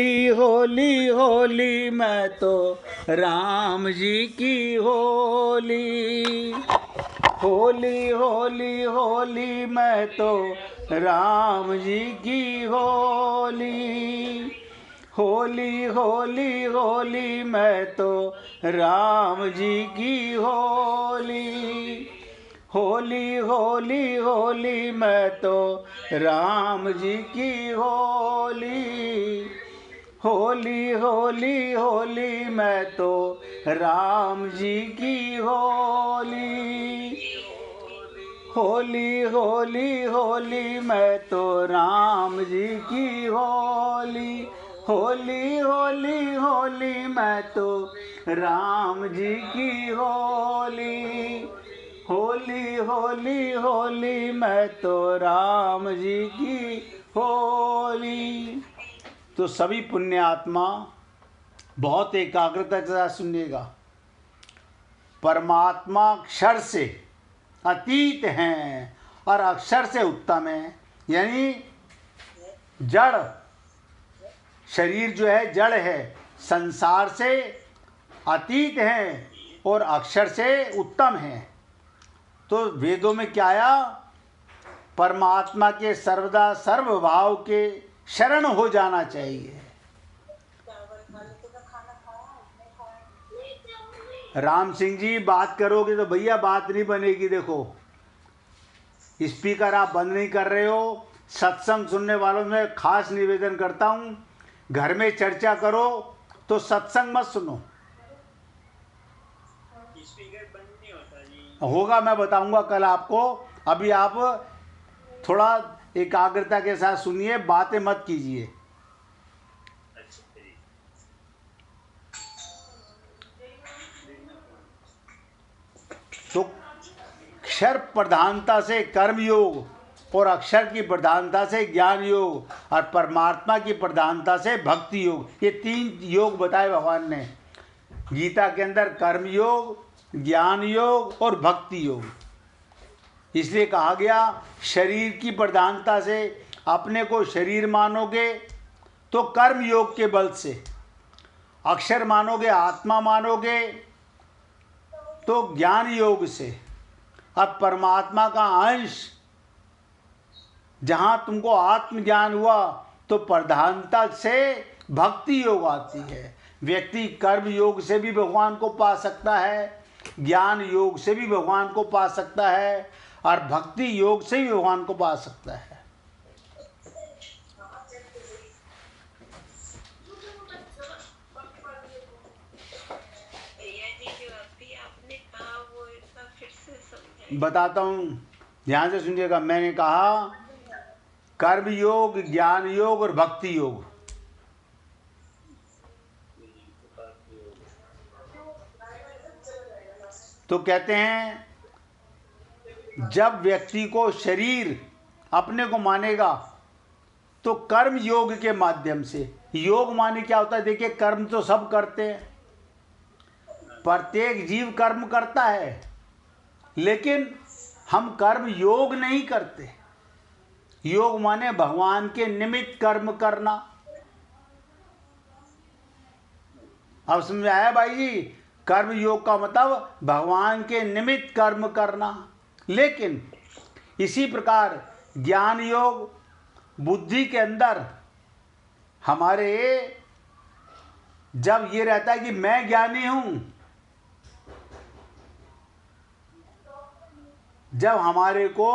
होली होली मैं तो राम जी की होली, होली होली होली मैं तो राम जी की होली, होली होली होली मैं तो राम जी की होली, होली होली होली मैं तो राम जी की होली, होली होली होली मैं तो राम जी की होली, होली होली होली मैं तो राम जी की होली, होली होली होली मैं तो राम जी की होली, होली होली होली मैं तो राम जी की होली। तो सभी पुण्य आत्मा बहुत एकाग्रता के साथ सुनिएगा। परमात्मा अक्षर से अतीत हैं और अक्षर से उत्तम है, यानी जड़ शरीर जो है जड़ है, संसार से अतीत हैं और अक्षर से उत्तम हैं। तो वेदों में क्या आया? परमात्मा के सर्वदा सर्वभाव के शरण हो जाना चाहिए। राम सिंह जी बात करोगे तो भैया बात नहीं बनेगी। देखो स्पीकर आप बंद नहीं कर रहे हो। सत्संग सुनने वालों में खास निवेदन करता हूँ, घर में चर्चा करो तो सत्संग मत सुनो। स्पीकर बंद नहीं होता जी। होगा, मैं बताऊंगा कल आपको। अभी आप थोड़ा एकाग्रता के साथ सुनिए, बातें मत कीजिए। तो अक्षर प्रधानता से कर्म योग और अक्षर की प्रधानता से ज्ञान योग और परमात्मा की प्रधानता से भक्ति योग, ये तीन योग बताए भगवान ने गीता के अंदर। कर्म योग, ज्ञान योग और भक्ति योग। इसलिए कहा गया शरीर की प्रधानता से अपने को शरीर मानोगे तो कर्म योग के बल से, अक्षर मानोगे आत्मा मानोगे तो ज्ञान योग से, अब परमात्मा का अंश जहां तुमको आत्मज्ञान हुआ तो प्रधानता से भक्ति योग आती है। व्यक्ति कर्म योग से भी भगवान को पा सकता है, ज्ञान योग से भी भगवान को पा सकता है और भक्ति योग से भी भगवान को पा सकता है। बताता हूँ, ध्यान से सुनिएगा। मैंने कहा कर्म योग, ज्ञान योग और भक्ति योग। तो कहते हैं जब व्यक्ति को शरीर अपने को मानेगा तो कर्म योग के माध्यम से। योग माने क्या होता है? देखिए कर्म तो सब करते हैं, प्रत्येक जीव कर्म करता है, लेकिन हम कर्म योग नहीं करते। योग माने भगवान के निमित्त कर्म करना। अब समझ में आया भाई जी? कर्म योग का मतलब भगवान के निमित्त कर्म करना। लेकिन इसी प्रकार ज्ञान योग बुद्धि के अंदर हमारे जब ये रहता है कि मैं ज्ञानी हूं, जब हमारे को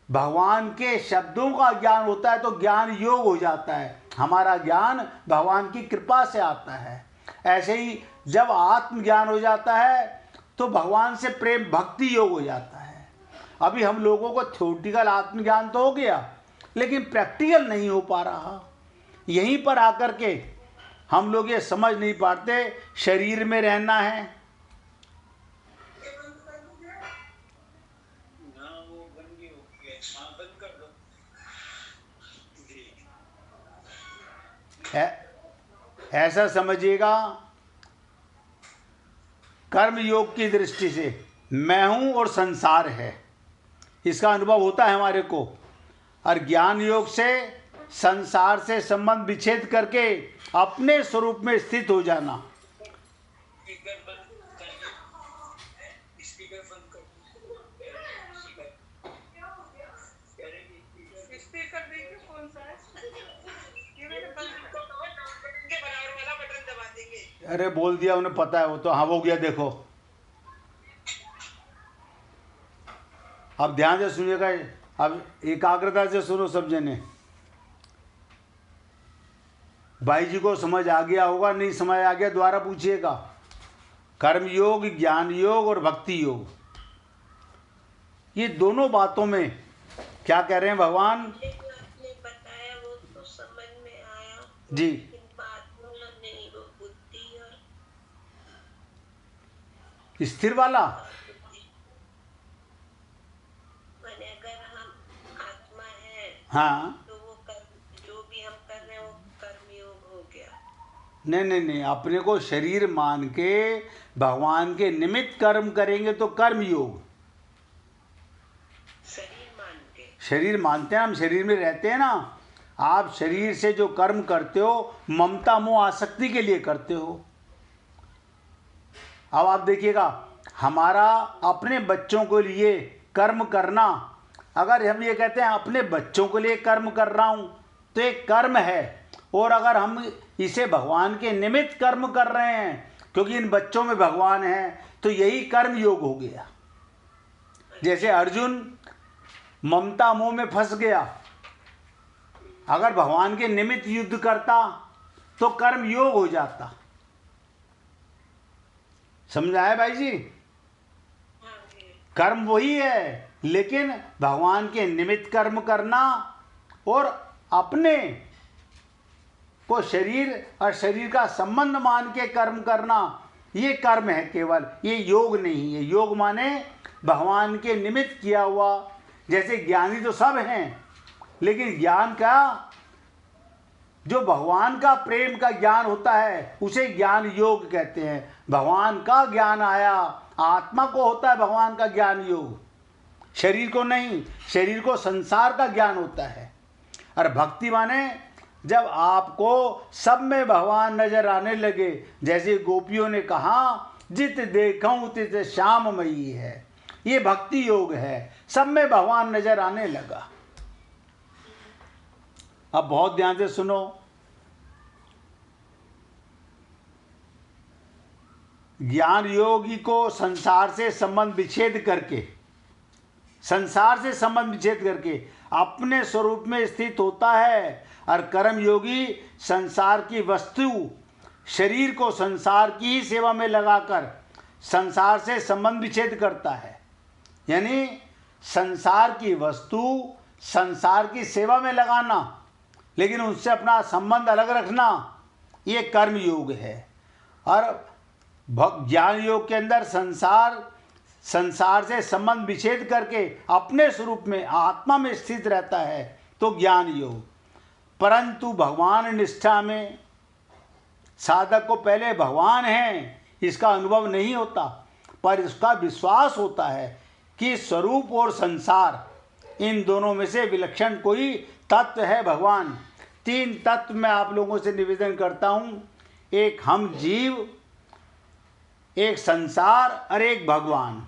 भगवान के शब्दों का ज्ञान होता है तो ज्ञान योग हो जाता है। हमारा ज्ञान भगवान की कृपा से आता है। ऐसे ही जब आत्मज्ञान हो जाता है तो भगवान से प्रेम भक्ति योग हो जाता है। अभी हम लोगों को थ्योरेटिकल आत्मज्ञान तो हो गया, लेकिन प्रैक्टिकल नहीं हो पा रहा। यहीं पर आकर के हम लोग ये समझ नहीं पाते शरीर में रहना है। ऐसा समझिएगा, कर्म योग की दृष्टि से मैं हूं और संसार है, इसका अनुभव होता है हमारे को। और ज्ञान योग से संसार से संबंध विच्छेद करके अपने स्वरूप में स्थित हो जाना। स्पीकर बंद कर, स्पीकर बंद कर, स्पीकर देखिए कौन सा है, ये मैंने बंद के बराबर वाला बटन दबा देंगे। अरे बोल दिया, उन्हें पता है वो तो। हाँ, हो गया। देखो अब ध्यान से सुनिएगा, अब एकाग्रता से सुनो सब जने। भाई जी को समझ आ गया होगा, नहीं समझ आ गया दोबारा पूछिएगा। कर्म योग, ज्ञान योग और भक्ति योग, ये दोनों बातों में क्या कह रहे हैं भगवान आपने बताया वो तो समझ में आया जी। लेकिन बात में नहीं, वो बुद्धि और स्थिर वाला, माने अगर हम आत्मा है हाँ तो वो कर्म जो भी हम कर रहे हैं वो कर्मयोग हो गया। नहीं नहीं नहीं, अपने को शरीर मान के भगवान के निमित्त कर्म करेंगे तो कर्म योग। शरीर मान के शरीर मानते हैं, हम शरीर में रहते हैं ना। आप शरीर से जो कर्म करते हो ममता मोह आसक्ति के लिए करते हो। अब आप देखिएगा, हमारा अपने बच्चों के लिए कर्म करना, अगर हम ये कहते हैं अपने बच्चों के लिए कर्म कर रहा हूँ तो एक कर्म है। और अगर हम इसे भगवान के निमित्त कर्म कर रहे हैं क्योंकि इन बच्चों में भगवान है, तो यही कर्म योग हो गया। जैसे अर्जुन ममता मोह में फंस गया, अगर भगवान के निमित्त युद्ध करता तो कर्म योग हो जाता। समझा है भाई जी? हाँ जी। कर्म वही है, लेकिन भगवान के निमित्त कर्म करना और अपने को शरीर और शरीर का संबंध मान के कर्म करना, ये कर्म है केवल, ये योग नहीं है। योग माने भगवान के निमित्त किया हुआ। जैसे ज्ञानी तो सब हैं, लेकिन ज्ञान का जो भगवान का प्रेम का ज्ञान होता है उसे ज्ञान योग कहते हैं। भगवान का ज्ञान आया, आत्मा को होता है भगवान का ज्ञान योग, शरीर को नहीं। शरीर को संसार का ज्ञान होता है। और भक्ति माने जब आपको सब में भगवान नजर आने लगे, जैसे गोपियों ने कहा जित देखूं तित श्याममयी है, ये भक्ति योग है। सब में भगवान नजर आने लगा। अब बहुत ध्यान से सुनो, ज्ञान योगी को संसार से संबंध विच्छेद करके, संसार से संबंध विच्छेद करके अपने स्वरूप में स्थित होता है। और कर्म योगी संसार की वस्तु शरीर को संसार की ही सेवा में लगाकर संसार से संबंध विच्छेद करता है। यानी संसार की वस्तु संसार की सेवा में लगाना, लेकिन उससे अपना संबंध अलग रखना, ये कर्म योग है। और ज्ञान योग के अंदर संसार से संबंध विच्छेद करके अपने स्वरूप में आत्मा में स्थित रहता है तो ज्ञान योग। परंतु भगवान निष्ठा में साधक को पहले भगवान है इसका अनुभव नहीं होता, पर इसका विश्वास होता है कि स्वरूप और संसार इन दोनों में से विलक्षण कोई तत्व है भगवान। तीन तत्व मैं आप लोगों से निवेदन करता हूँ, एक हम जीव, एक संसार और एक भगवान।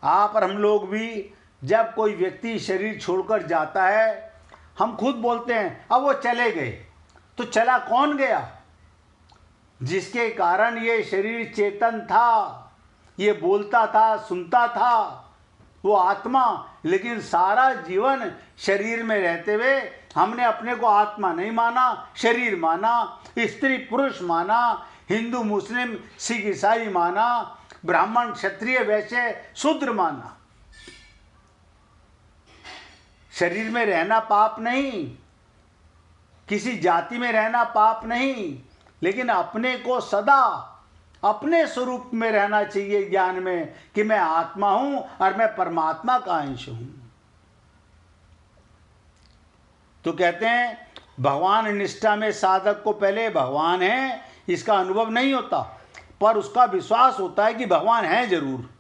आप और हम लोग भी जब कोई व्यक्ति शरीर छोड़कर जाता है, हम खुद बोलते हैं अब वो चले गए, तो चला कौन गया? जिसके कारण ये शरीर चेतन था, ये बोलता था, सुनता था, वो आत्मा। लेकिन सारा जीवन शरीर में रहते हुए हमने अपने को आत्मा नहीं माना, शरीर माना, स्त्री पुरुष माना, हिंदू मुस्लिम सिख ईसाई माना, ब्राह्मण क्षत्रिय वैश्य शूद्र माना। शरीर में रहना पाप नहीं, किसी जाति में रहना पाप नहीं, लेकिन अपने को सदा अपने स्वरूप में रहना चाहिए ज्ञान में कि मैं आत्मा हूं और मैं परमात्मा का अंश हूं। तो कहते हैं भगवान निष्ठा में साधक को पहले भगवान है इसका अनुभव नहीं होता, पर उसका विश्वास होता है कि भगवान है जरूर,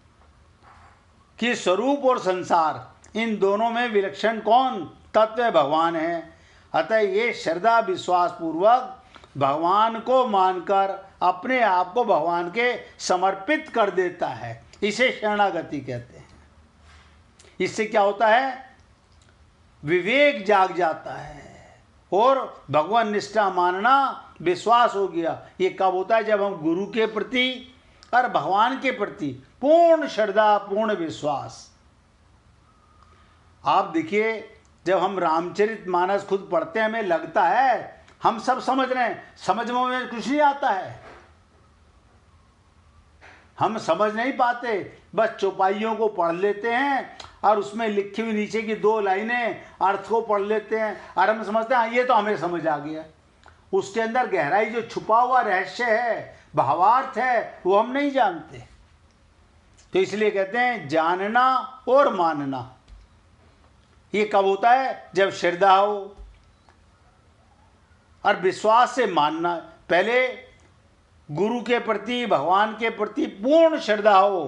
कि स्वरूप और संसार इन दोनों में विलक्षण कौन तत्व है? भगवान है। अतः ये श्रद्धा विश्वास पूर्वक भगवान को मानकर अपने आप को भगवान के समर्पित कर देता है, इसे शरणागति कहते हैं। इससे क्या होता है? विवेक जाग जाता है और भगवान निष्ठा मानना विश्वास हो गया। ये कब होता है? जब हम गुरु के प्रति और भगवान के प्रति पूर्ण श्रद्धा पूर्ण विश्वास। आप देखिए, जब हम रामचरितमानस खुद पढ़ते हैं, हमें लगता है हम सब समझ रहे हैं, समझ में कुछ नहीं आता है, हम समझ नहीं पाते, बस चौपाइयों को पढ़ लेते हैं और उसमें लिखी हुई नीचे की 2 लाइनें अर्थ को पढ़ लेते हैं और हम समझते हैं ये तो हमें समझ आ गया। उसके अंदर गहराई जो छुपा हुआ रहस्य है, भावार्थ है, वो हम नहीं जानते। तो इसलिए कहते हैं जानना और मानना। ये कब होता है? जब श्रद्धा हो और विश्वास से मानना। पहले गुरु के प्रति भगवान के प्रति पूर्ण श्रद्धा हो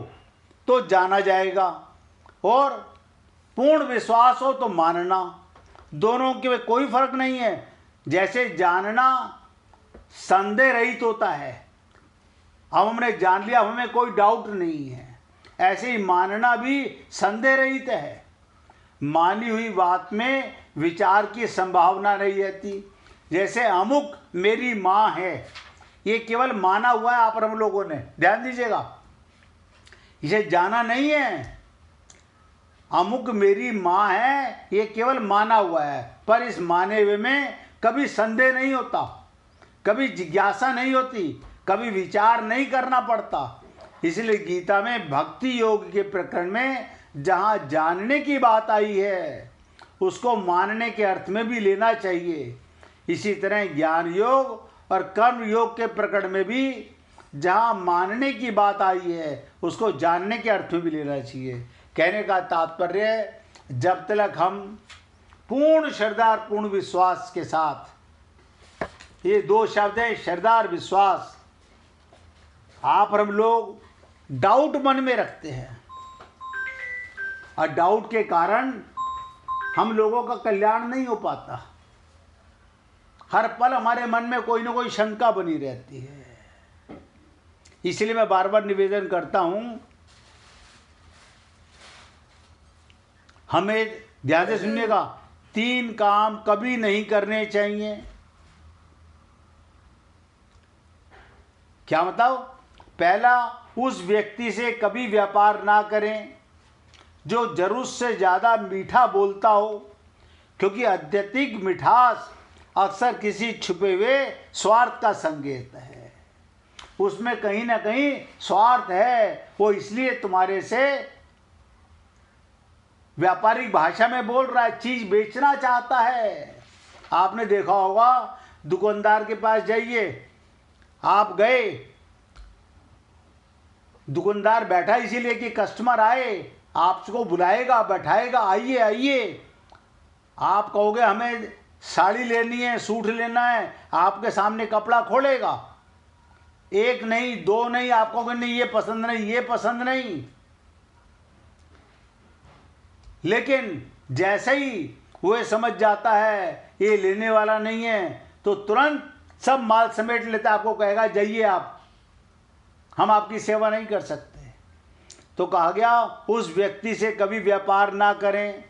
तो जाना जाएगा और पूर्ण विश्वास हो तो मानना। दोनों के कोई फर्क नहीं है। जैसे जानना संदेह रहित होता है, अब हमने जान लिया, हमें कोई डाउट नहीं है, ऐसे ही मानना भी संदेह रहित है। मानी हुई बात में विचार की संभावना नहीं रहती। जैसे अमुक मेरी माँ है, ये केवल माना हुआ है आप हम लोगों ने, ध्यान दीजिएगा, इसे जाना नहीं है। अमुक मेरी माँ है ये केवल माना हुआ है, पर इस माने हुए में कभी संदेह नहीं होता, कभी जिज्ञासा नहीं होती, कभी विचार नहीं करना पड़ता। इसलिए गीता में भक्ति योग के प्रकरण में जहाँ जानने की बात आई है उसको मानने के अर्थ में भी लेना चाहिए। इसी तरह ज्ञान योग और कर्म योग के प्रकरण में भी जहाँ मानने की बात आई है उसको जानने के अर्थ में भी लेना चाहिए। कहने का तात्पर्य है, जब तक हम पूर्ण श्रद्धा और पूर्ण विश्वास के साथ, ये 2 शब्द हैं श्रद्धा और विश्वास, आप और हम लोग डाउट मन में रखते हैं और डाउट के कारण हम लोगों का कल्याण नहीं हो पाता। हर पल हमारे मन में कोई ना कोई शंका बनी रहती है। इसलिए मैं बार बार निवेदन करता हूं, हमें ध्यान से सुनिएगा, 3 काम कभी नहीं करने चाहिए। क्या बताओ? पहला, उस व्यक्ति से कभी व्यापार ना करें जो जरूरत से ज़्यादा मीठा बोलता हो, क्योंकि अत्यधिक मिठास अक्सर किसी छुपे हुए स्वार्थ का संकेत है। उसमें कहीं ना कहीं स्वार्थ है, वो इसलिए तुम्हारे से व्यापारिक भाषा में बोल रहा है, चीज़ बेचना चाहता है। आपने देखा होगा, दुकानदार के पास जाइए, आप गए, दुकानदार बैठा इसीलिए कि कस्टमर आए, आपको बुलाएगा, बैठाएगा, आइए आइए। आप कहोगे हमें साड़ी लेनी है, सूट लेना है, आपके सामने कपड़ा खोलेगा, 1 नहीं 2 नहीं, आप कहोगे नहीं ये पसंद नहीं, ये पसंद नहीं। लेकिन जैसे ही वो समझ जाता है ये लेने वाला नहीं है, तो तुरंत सब माल समेट लेता है, आपको कहेगा जाइए आप, हम आपकी सेवा नहीं कर सकते। तो कहा गया उस व्यक्ति से कभी व्यापार ना करें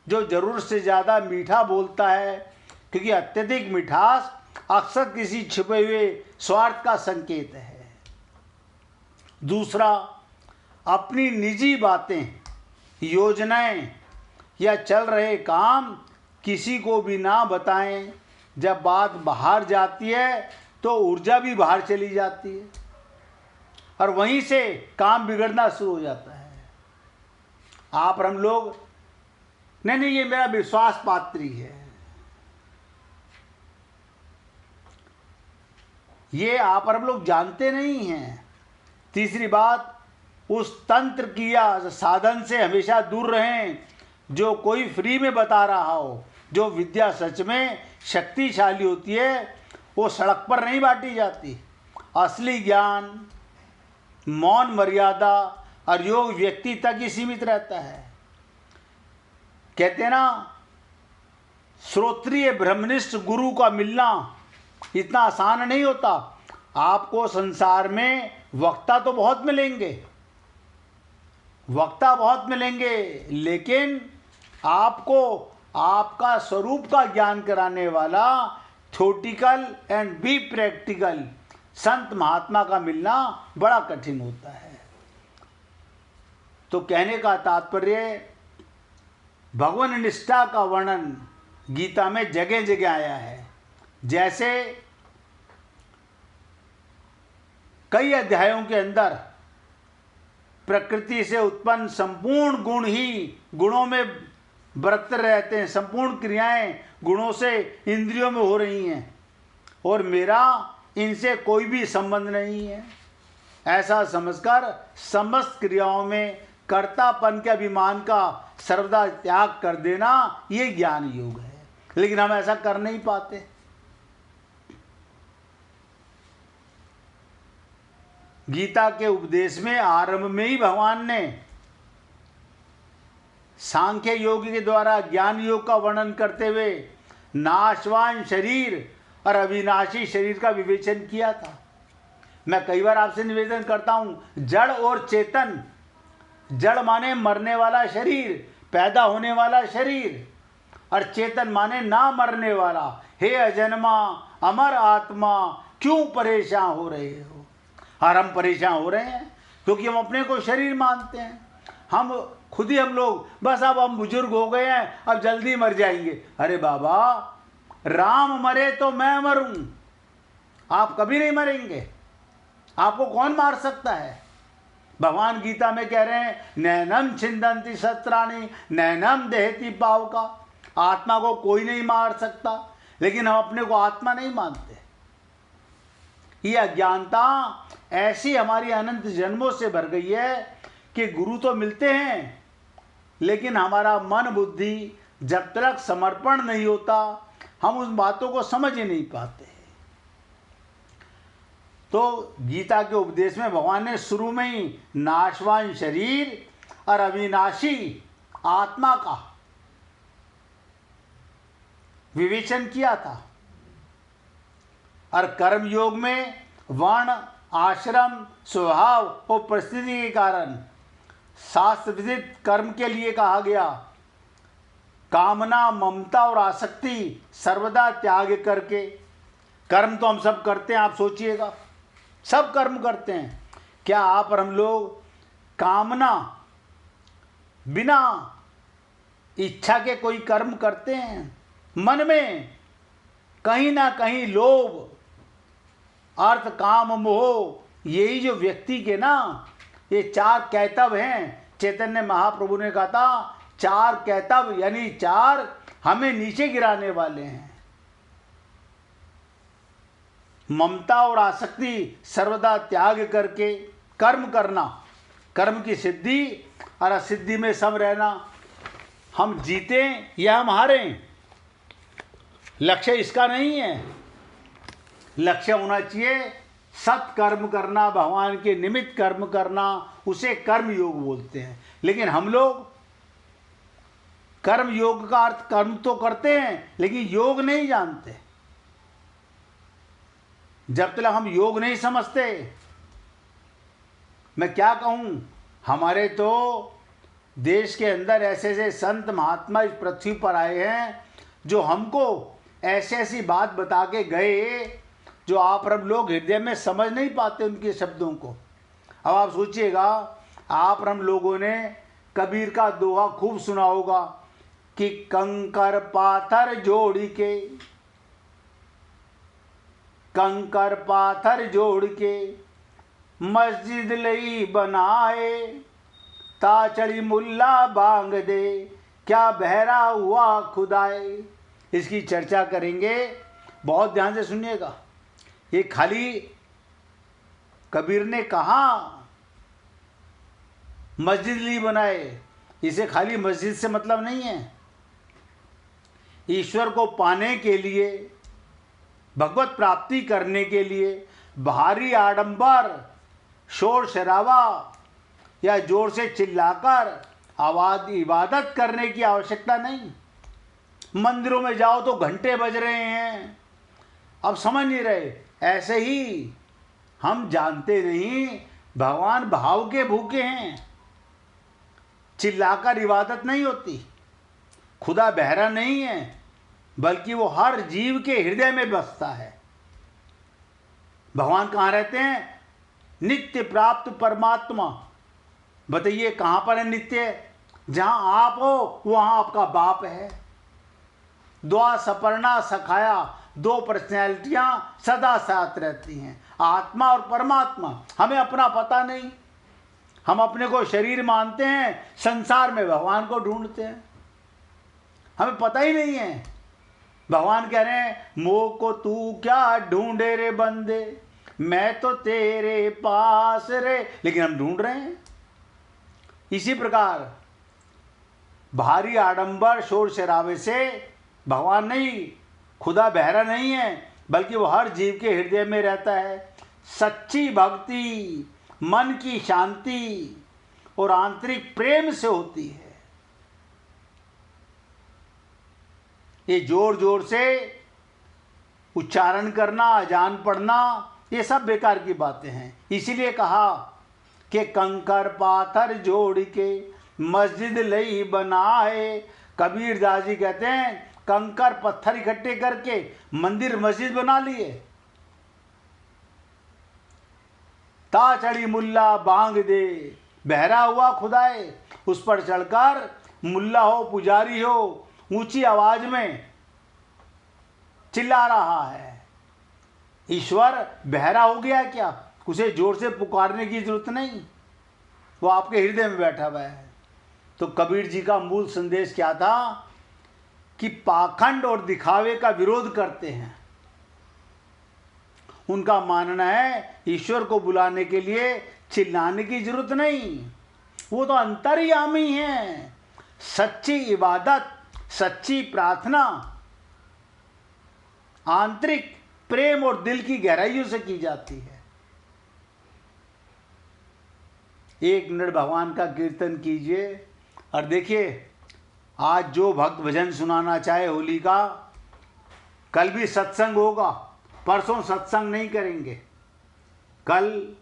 जो ज़रूरत से ज़्यादा मीठा बोलता है, क्योंकि अत्यधिक मिठास अक्सर किसी छुपे हुए स्वार्थ का संकेत है। दूसरा, अपनी निजी बातें, योजनाएं या चल रहे काम किसी को भी ना बताएं। जब बात बाहर जाती है तो ऊर्जा भी बाहर चली जाती है और वहीं से काम बिगड़ना शुरू हो जाता है। आप और हम लोग, नहीं ये मेरा विश्वास पात्री है, ये आप और हम लोग जानते नहीं हैं। तीसरी बात, उस तंत्र की या साधन से हमेशा दूर रहें जो कोई फ्री में बता रहा हो। जो विद्या सच में शक्तिशाली होती है वो सड़क पर नहीं बांटी जाती। असली ज्ञान मौन, मर्यादा और योग व्यक्ति तक ही सीमित रहता है। कहते हैं ना, श्रोत्रिय ब्रह्मनिष्ठ गुरु का मिलना इतना आसान नहीं होता। आपको संसार में वक्ता तो बहुत मिलेंगे, वक्ता बहुत मिलेंगे, लेकिन आपको आपका स्वरूप का ज्ञान कराने वाला थ्योरेटिकल एंड बी प्रैक्टिकल संत महात्मा का मिलना बड़ा कठिन होता है। तो कहने का तात्पर्य, भगवान निष्ठा का वर्णन गीता में जगह जगह आया है। जैसे कई अध्यायों के अंदर प्रकृति से उत्पन्न संपूर्ण गुण ही गुणों में बरतते रहते हैं, संपूर्ण क्रियाएं गुणों से इंद्रियों में हो रही हैं और मेरा इनसे कोई भी संबंध नहीं है, ऐसा समझकर समस्त क्रियाओं में कर्तापन के अभिमान का सर्वदा त्याग कर देना, ये ज्ञान योग है। लेकिन हम ऐसा कर नहीं पाते। गीता के उपदेश में आरंभ में ही भगवान ने सांख्य योग के द्वारा ज्ञान योग का वर्णन करते हुए नाशवान शरीर और अविनाशी शरीर का विवेचन किया था। मैं कई बार आपसे निवेदन करता हूं, जड़ और चेतन, जड़ माने मरने वाला शरीर, पैदा होने वाला शरीर, और चेतन माने ना मरने वाला। हे अजन्मा अमर आत्मा, क्यों परेशान हो रहे हो? और हम परेशान हो रहे हैं क्योंकि हम अपने को शरीर मानते हैं। हम खुद ही हम लोग बस अब हम बुजुर्ग हो गए हैं, अब जल्दी मर जाएंगे। अरे बाबा, राम मरे तो मैं मरूं, आप कभी नहीं मरेंगे। आपको कौन मार सकता है? भगवान गीता में कह रहे हैं, नैनम छिंदंती शस्त्राणि नैनम देहति पावका। आत्मा को कोई नहीं मार सकता, लेकिन हम अपने को आत्मा नहीं मानते। ये अज्ञानता ऐसी हमारी अनंत जन्मों से भर गई है कि गुरु तो मिलते हैं, लेकिन हमारा मन बुद्धि जब तक समर्पण नहीं होता, हम उन बातों को समझ ही नहीं पाते। तो गीता के उपदेश में भगवान ने शुरू में ही नाशवान शरीर और अविनाशी आत्मा का विवेचन किया था। और कर्म योग में वर्ण, आश्रम, स्वभाव और परिस्थिति के कारण शास्त्र विदित कर्म के लिए कहा गया, कामना, ममता और आसक्ति सर्वदा त्याग करके। कर्म तो हम सब करते हैं, आप सोचिएगा, सब कर्म करते हैं। क्या आप और हम लोग कामना बिना इच्छा के कोई कर्म करते हैं? मन में कहीं ना कहीं लोभ, अर्थ, काम, मोह, यही जो व्यक्ति के ना ये चार कैतव हैं। चैतन्य महाप्रभु ने कहा था, चार कैतव यानी चार हमें नीचे गिराने वाले हैं। ममता और आसक्ति सर्वदा त्याग करके कर्म करना, कर्म की सिद्धि और असिद्धि में सम रहना। हम जीतें या हम हारें, लक्ष्य इसका नहीं है। लक्ष्य होना चाहिए सत्कर्म करना, भगवान के निमित्त कर्म करना, उसे कर्म योग बोलते हैं। लेकिन हम लोग कर्म योग का अर्थ कर्म तो करते हैं, लेकिन योग नहीं जानते। जब तक हम योग नहीं समझते, मैं क्या कहूँ, हमारे तो देश के अंदर ऐसे ऐसे संत महात्मा इस पृथ्वी पर आए हैं जो हमको ऐसी ऐसी बात बता के गए जो आप और हम लोग हृदय में समझ नहीं पाते उनके शब्दों को। अब आप सोचिएगा, आप और हम लोगों ने कबीर का दोहा खूब सुना होगा कि कंकर पाथर जोड़ के, कंकर पाथर जोड़ के मस्जिद लई बनाए, ताचड़ी मुल्ला बांग दे, क्या बहरा हुआ खुदाए। इसकी चर्चा करेंगे, बहुत ध्यान से सुनिएगा। ये खाली कबीर ने कहा मस्जिद ली बनाए, इसे खाली मस्जिद से मतलब नहीं है। ईश्वर को पाने के लिए, भगवत प्राप्ति करने के लिए भारी आडंबर, शोर शराबा या जोर से चिल्लाकर आवाज इबादत करने की आवश्यकता नहीं। मंदिरों में जाओ तो घंटे बज रहे हैं, अब समझ नहीं रहे। ऐसे ही हम जानते नहीं भगवान भाव के भूखे हैं। चिल्लाकर इबादत नहीं होती। खुदा बहरा नहीं है, बल्कि वो हर जीव के हृदय में बसता है। भगवान कहाँ रहते हैं? नित्य प्राप्त परमात्मा। बताइए कहाँ पर है नित्य? जहाँ आप हो वहाँ आपका बाप है। द्वा सपर्णा सखाया, दो पर्सनैलिटियाँ सदा साथ रहती हैं, आत्मा और परमात्मा। हमें अपना पता नहीं, हम अपने को शरीर मानते हैं, संसार में भगवान को ढूंढते हैं, हमें पता ही नहीं है। भगवान कह रहे हैं मोह को तू क्या ढूंढे रे बंदे, मैं तो तेरे पास रे, लेकिन हम ढूंढ रहे हैं। इसी प्रकार भारी आडंबर शोर शराबे से भगवान नहीं, खुदा बहरा नहीं है, बल्कि वो हर जीव के हृदय में रहता है। सच्ची भक्ति मन की शांति और आंतरिक प्रेम से होती है। ये जोर जोर से उच्चारण करना, अजान पढ़ना, ये सब बेकार की बातें हैं। इसीलिए कहा कि कंकर पाथर जोड़ के मस्जिद लई बनाए। कबीर दास जी कहते हैं कंकर पत्थर इकट्ठे करके मंदिर मस्जिद बना लिए। ता चढ़ी मुल्ला बांग दे, बहरा हुआ खुदाए, उस पर चढ़कर मुल्ला हो पुजारी हो ऊंची आवाज में चिल्ला रहा है। ईश्वर बहरा हो गया क्या? उसे जोर से पुकारने की जरूरत नहीं, वो आपके हृदय में बैठा हुआ है। तो कबीर जी का मूल संदेश क्या था कि पाखंड और दिखावे का विरोध करते हैं। उनका मानना है ईश्वर को बुलाने के लिए चिल्लाने की जरूरत नहीं, वो तो अंतर्यामी है। सच्ची इबादत, सच्ची प्रार्थना आंतरिक प्रेम और दिल की गहराइयों से की जाती है। एक मिनट भगवान का कीर्तन कीजिए और देखिए, आज जो भक्त भजन सुनाना चाहे होली का, कल भी सत्संग होगा, परसों सत्संग नहीं करेंगे। कल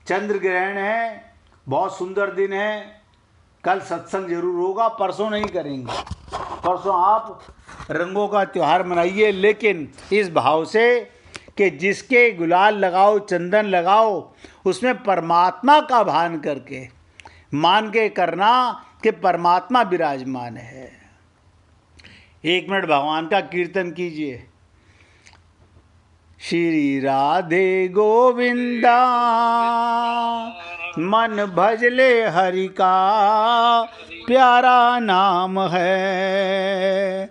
चंद्र ग्रहण है, बहुत सुंदर दिन है, कल सत्संग जरूर होगा, परसों नहीं करेंगे। परसों आप रंगों का त्यौहार मनाइए, लेकिन इस भाव से कि जिसके गुलाल लगाओ, चंदन लगाओ, उसमें परमात्मा का भान करके मान के करना कि परमात्मा विराजमान है। एक मिनट भगवान का कीर्तन कीजिए। श्री राधे गोविंदा मन भजले हरि का प्यारा नाम है।